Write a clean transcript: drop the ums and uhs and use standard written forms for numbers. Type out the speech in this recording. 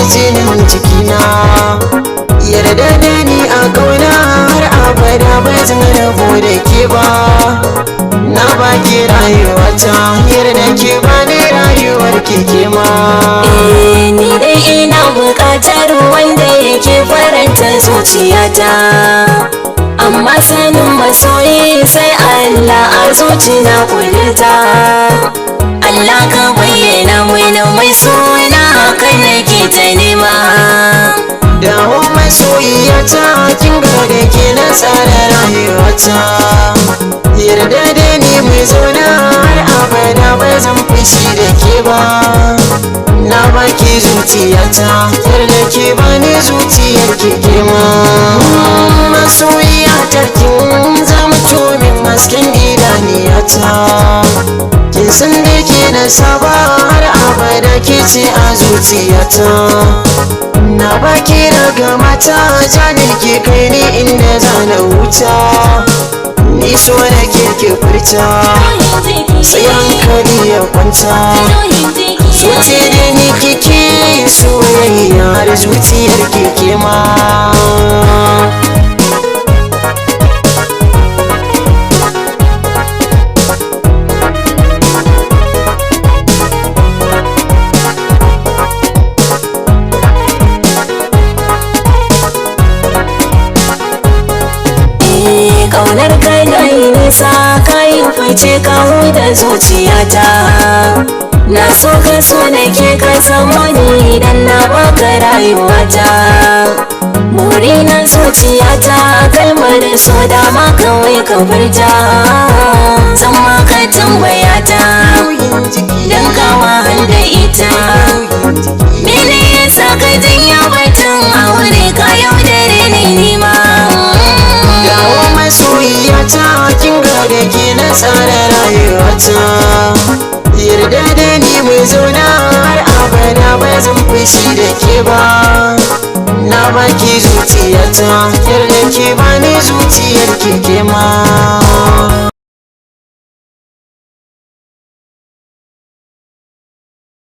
jinin jikina. Yarda da ni a kauna har abada ba zan rabu da ke ba. Na baki rayuwata, yarda ke bani rayuwar ke ma. Ni dai ina buƙatar wanda yake faranta zuciyata, amma sanin masoyi sai Allah a zuci na kudurta. Allah ka bayyana mini mai suna haka nake ta nema. Dawo masoyiyata, kin ga da ke na tsara rayuwata. Yarda da ni mai zauna har abada ba zan fushi da ke ba. Na baki zuciyata, yarda ke bani zuciyar ke ma. Masoyiyata kin zamto min hasken idaniyata. Kin san da ke na saba har abada ke ce a zuciyata. Na baki daga mata, janin ke kai ni inda zana wuta. Ni so da ke furta, sai hankali ya kwanta. Zuci da ni kike soyayya har zuciyar ke ma. Ƙaunar kai na yi nisa, ka yi fice kawo da zuciyata. Na so ka so da ke ka samu ni idan na baka rayuwata. Buri na zuciyata, kalmar so dama kawai ka furta. Zan maka tambayata, don ka wahal da ita. Mene yasa ka janya batun aure ka yaudare ni nima? Masoyiyata, kin ga da ke na tsara rayuwata. Yarda da ni mai zauna har abada ba zan fushi da ke ba. Na baki zuciyata, yarda ke bani zuciyar ke ma.